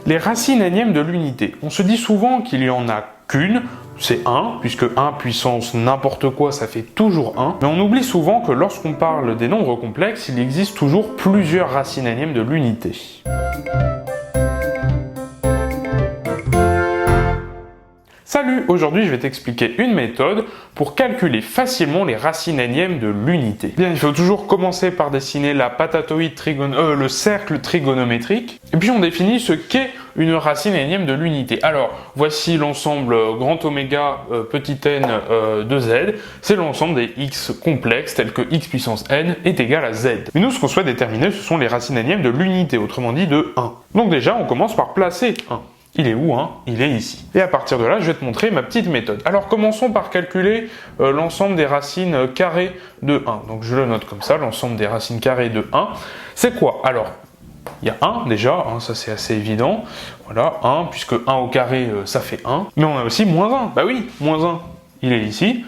Les racines énièmes de l'unité. On se dit souvent qu'il n'y en a qu'une, c'est 1, puisque 1 puissance n'importe quoi, ça fait toujours 1. Mais on oublie souvent que lorsqu'on parle des nombres complexes, il existe toujours plusieurs racines énièmes de l'unité. Salut, aujourd'hui je vais t'expliquer une méthode pour calculer facilement les racines énièmes de l'unité. Bien, il faut toujours commencer par dessiner la patatoïde le cercle trigonométrique, et puis on définit ce qu'est une racine énième de l'unité. Alors, voici l'ensemble grand oméga petit n de z, c'est l'ensemble des x complexes tels que x puissance n est égal à z. Mais nous, ce qu'on souhaite déterminer, ce sont les racines énièmes de l'unité, autrement dit de 1. Donc déjà, on commence par placer 1. Il est où, hein? Il est ici. Et à partir de là, je vais te montrer ma petite méthode. Alors commençons par calculer l'ensemble des racines carrées de 1. Donc je le note comme ça, l'ensemble des racines carrées de 1. C'est quoi? Alors, il y a 1 déjà, hein, ça c'est assez évident. Voilà, 1, puisque 1 au carré, ça fait 1. Mais on a aussi moins 1. Bah oui, moins 1, il est ici.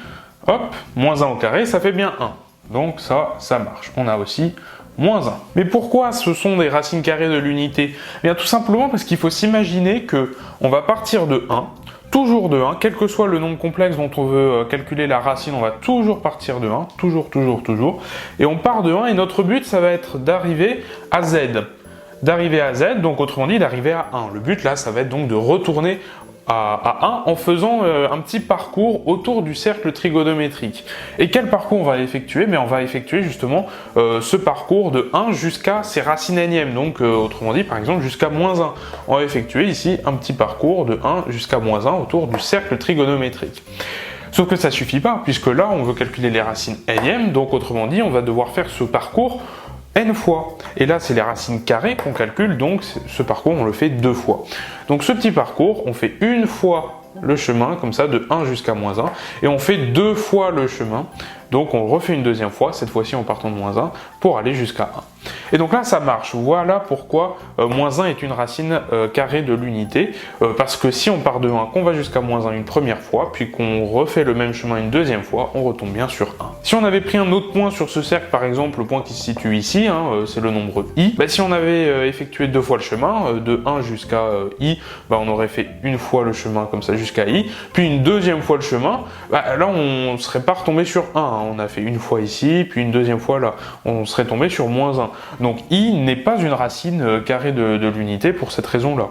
Hop, moins 1 au carré, ça fait bien 1. Donc ça marche. On a aussi moins 1. Mais pourquoi ce sont des racines carrées de l'unité? Eh bien tout simplement parce qu'il faut s'imaginer que on va partir de 1, toujours de 1, quel que soit le nombre complexe dont on veut calculer la racine, on va toujours partir de 1, toujours, et on part de 1 et notre but ça va être d'arriver à z. D'arriver à z, donc autrement dit d'arriver à 1. Le but là ça va être donc de retourner à 1 en faisant un petit parcours autour du cercle trigonométrique. Et quel parcours on va effectuer? Mais on va effectuer justement ce parcours de 1 jusqu'à ses racines énièmes, donc autrement dit par exemple jusqu'à moins 1. On va effectuer ici un petit parcours de 1 jusqu'à moins 1 autour du cercle trigonométrique. Sauf que ça suffit pas, puisque là on veut calculer les racines énièmes, donc autrement dit on va devoir faire ce parcours n fois. Et là, c'est les racines carrées qu'on calcule, donc ce parcours, on le fait 2 fois. Donc ce petit parcours, on fait une fois le chemin, comme ça, de 1 jusqu'à moins 1, et on fait 2 fois le chemin, donc on refait une deuxième fois, cette fois-ci en partant de moins 1, pour aller jusqu'à 1. Et donc là, ça marche. Voilà pourquoi moins 1 est une racine carrée de l'unité, parce que si on part de 1, qu'on va jusqu'à moins 1 une première fois, puis qu'on refait le même chemin une deuxième fois, on retombe bien sur 1. Si on avait pris un autre point sur ce cercle, par exemple le point qui se situe ici, hein, c'est le nombre i, bah, si on avait effectué 2 fois le chemin, de 1 jusqu'à i, bah, on aurait fait une fois le chemin comme ça jusqu'à i, puis une deuxième fois le chemin, bah, là on ne serait pas retombé sur 1, hein. On a fait une fois ici, puis une deuxième fois là, on serait tombé sur moins 1. Donc i n'est pas une racine carrée de l'unité pour cette raison-là.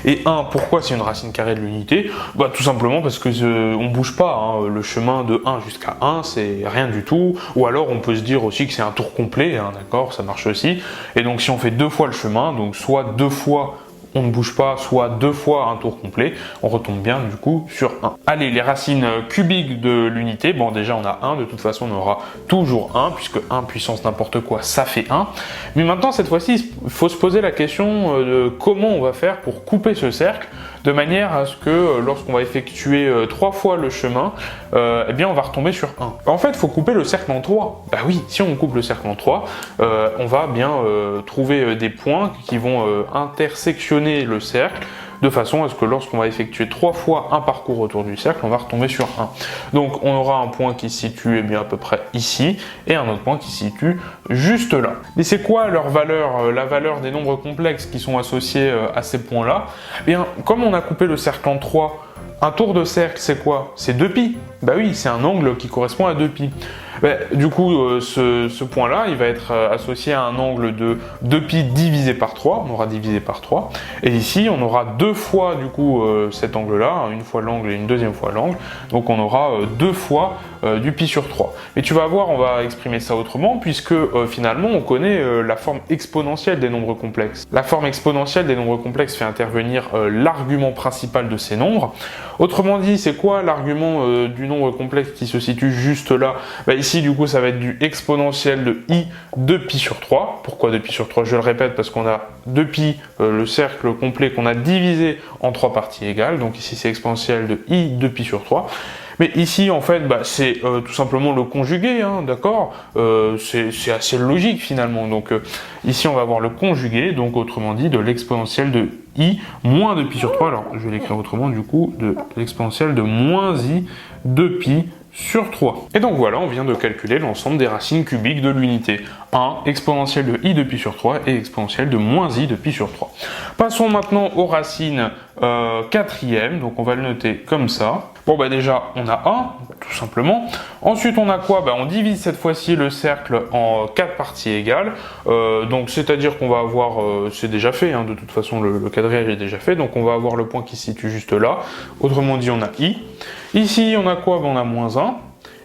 Et 1, pourquoi c'est une racine carrée de l'unité? Bah, tout simplement parce que on bouge pas, hein. Le chemin de 1 jusqu'à 1, c'est rien du tout. Ou alors on peut se dire aussi que c'est un tour complet, hein, d'accord, ça marche aussi. Et donc si on fait 2 fois le chemin, donc soit 2 fois on ne bouge pas, soit 2 fois un tour complet, on retombe bien du coup sur 1. Allez, les racines cubiques de l'unité, bon déjà on a 1, de toute façon on aura toujours 1, puisque 1 puissance n'importe quoi, ça fait 1. Mais maintenant, cette fois-ci, il faut se poser la question de comment on va faire pour couper ce cercle, de manière à ce que lorsqu'on va effectuer 3 fois le chemin, eh bien on va retomber sur 1. En fait, il faut couper le cercle en 3. Bah oui, si on coupe le cercle en 3, on va bien trouver des points qui vont intersectionner le cercle, de façon à ce que lorsqu'on va effectuer 3 fois un parcours autour du cercle, on va retomber sur 1. Donc on aura un point qui se situe eh bien, à peu près ici, et un autre point qui se situe juste là. Mais c'est quoi leur valeur, la valeur des nombres complexes qui sont associés à ces points-là? Eh bien, comme on a coupé le cercle en 3, un tour de cercle, c'est quoi? C'est 2π. Bah oui, c'est un angle qui correspond à 2π. Bah, du coup, ce point-là, il va être associé à un angle de 2π divisé par 3. On aura divisé par 3. Et ici, on aura 2 fois du coup cet angle-là, une fois l'angle et une deuxième fois l'angle. Donc on aura 2 fois du π sur 3. Mais tu vas voir, on va exprimer ça autrement, puisque finalement, on connaît la forme exponentielle des nombres complexes. La forme exponentielle des nombres complexes fait intervenir l'argument principal de ces nombres. Autrement dit, c'est quoi l'argument du nombre complexe qui se situe juste là? Bah, ici, du coup, ça va être du exponentiel de i de π sur 3. Pourquoi de π sur 3? Je le répète, parce qu'on a 2π, le cercle complet qu'on a divisé en 3 parties égales. Donc ici, c'est exponentiel de i de π sur 3. Mais ici, en fait, bah, c'est tout simplement le conjugué, hein, d'accord? C'est assez logique, finalement. Donc ici, on va avoir le conjugué, donc autrement dit, de l'exponentielle de i moins de π sur 3. Alors, je vais l'écrire autrement, du coup, de l'exponentielle de moins i de π sur 3. Et donc voilà, on vient de calculer l'ensemble des racines cubiques de l'unité. 1 exponentielle de i de pi sur 3 et exponentielle de moins i de pi sur 3. Passons maintenant aux racines quatrièmes, donc on va le noter comme ça. Bon bah déjà on a 1, tout simplement. Ensuite on a quoi? On divise cette fois-ci le cercle en 4 parties égales. Donc c'est-à-dire qu'on va avoir, c'est déjà fait, de toute façon le quadriège est déjà fait, donc on va avoir le point qui se situe juste là. Autrement dit on a i. Ici on a quoi? On a moins 1.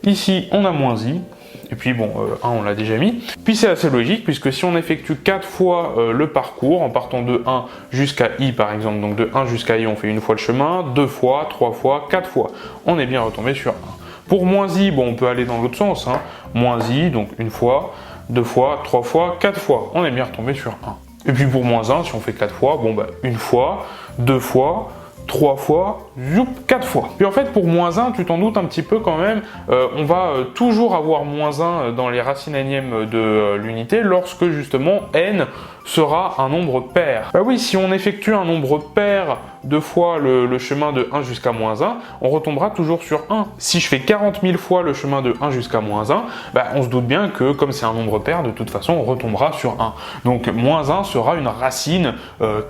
Ici on a moins i. Et puis bon, 1 on l'a déjà mis. Puis c'est assez logique, puisque si on effectue 4 fois le parcours, en partant de 1 jusqu'à i par exemple, donc de 1 jusqu'à i on fait une fois le chemin, 2 fois, 3 fois, 4 fois. On est bien retombé sur 1. Pour moins i, on peut aller dans l'autre sens. Moins i, donc une fois, 2 fois, 3 fois, 4 fois. On est bien retombé sur 1. Et puis pour moins 1, si on fait 4 fois, une fois, 2 fois, 3 fois, 4 fois. Puis en fait, pour moins 1, tu t'en doutes un petit peu quand même, on va toujours avoir moins 1 dans les racines énièmes de l'unité lorsque justement n sera un nombre pair. Bah oui, si on effectue un nombre pair 2 fois le chemin de 1 jusqu'à moins 1, on retombera toujours sur 1. Si je fais 40 000 fois le chemin de 1 jusqu'à moins 1, on se doute bien que comme c'est un nombre pair, de toute façon, on retombera sur 1. Donc moins 1 sera une racine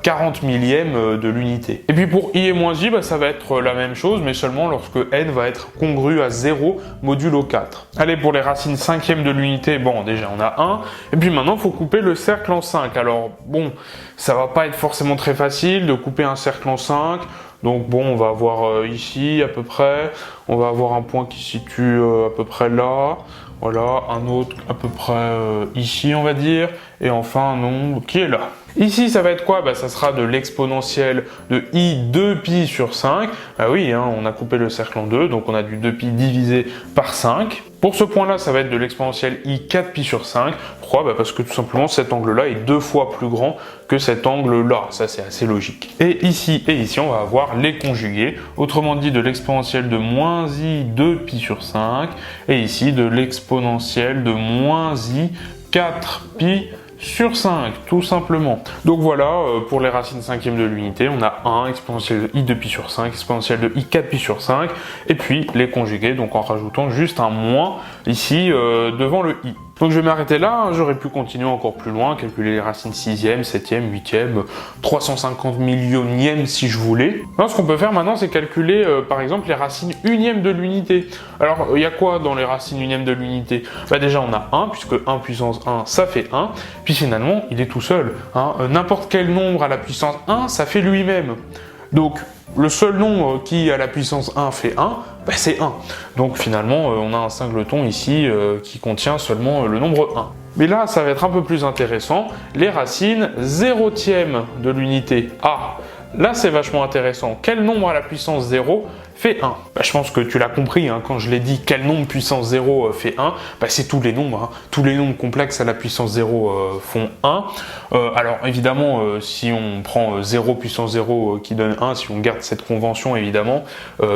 40 millième de l'unité. Et puis pour i et moins i, ça va être la même chose, mais seulement lorsque n va être congru à 0 modulo 4. Allez, pour les racines cinquièmes de l'unité, déjà on a 1. Et puis maintenant, il faut couper le cercle en 5. Alors ça va pas être forcément très facile de couper un cercle en 5. Donc on va avoir ici à peu près, on va avoir un point qui se situe à peu près là. Voilà, un autre à peu près ici on va dire, et enfin un nombre qui est là. Ici ça va être quoi? Ça sera de l'exponentielle de i 2pi sur 5. Ah oui, on a coupé le cercle en deux, donc on a du 2pi divisé par 5. Pour ce point-là, ça va être de l'exponentielle i 4pi sur 5. Pourquoi? Parce que tout simplement cet angle-là est 2 fois plus grand que cet angle-là. Ça c'est assez logique. Et ici, on va avoir les conjugués. Autrement dit, de l'exponentielle de moins i 2pi sur 5. Et ici, de l'exponentielle de moins i 4pi sur 5, tout simplement. Donc voilà, pour les racines cinquièmes de l'unité, on a 1, exponentielle de i 2pi sur 5, exponentielle de i 4pi sur 5, et puis les conjugués, donc en rajoutant juste un moins ici devant le i. Donc je vais m'arrêter là, j'aurais pu continuer encore plus loin, calculer les racines 6e, 7e, 8e, 350 millionième si je voulais. Alors, ce qu'on peut faire maintenant, c'est calculer par exemple les racines unièmes de l'unité. Alors il y a quoi dans les racines unièmes de l'unité? Déjà on a 1, puisque 1 puissance 1 ça fait 1, puis finalement il est tout seul. N'importe quel nombre à la puissance 1, ça fait lui-même. Donc le seul nombre qui à la puissance 1 fait 1, c'est 1. Donc finalement, on a un singleton ici qui contient seulement le nombre 1. Mais là, ça va être un peu plus intéressant. Les racines 0e de l'unité A. Là, c'est vachement intéressant. Quel nombre à la puissance 0 fait 1? Je pense que tu l'as compris, quand je l'ai dit, quel nombre puissance 0 fait 1, c'est tous les nombres. Tous les nombres complexes à la puissance 0 font 1. Alors évidemment, si on prend 0 puissance 0 qui donne 1, si on garde cette convention évidemment,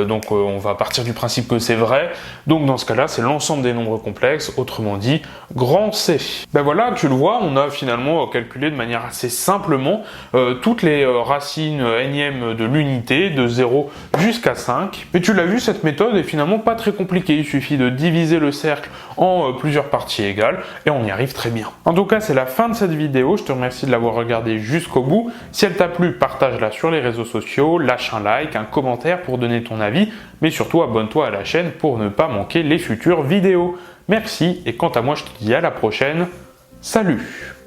donc on va partir du principe que c'est vrai. Donc dans ce cas-là, c'est l'ensemble des nombres complexes, autrement dit, grand C. Voilà, tu le vois, on a finalement calculé de manière assez simplement toutes les racines énièmes de l'unité, de 0 jusqu'à 5. Mais tu l'as vu, cette méthode est finalement pas très compliquée. Il suffit de diviser le cercle en plusieurs parties égales et on y arrive très bien. En tout cas, c'est la fin de cette vidéo. Je te remercie de l'avoir regardée jusqu'au bout. Si elle t'a plu, partage-la sur les réseaux sociaux, lâche un like, un commentaire pour donner ton avis, mais surtout abonne-toi à la chaîne pour ne pas manquer les futures vidéos. Merci et quant à moi, je te dis à la prochaine. Salut!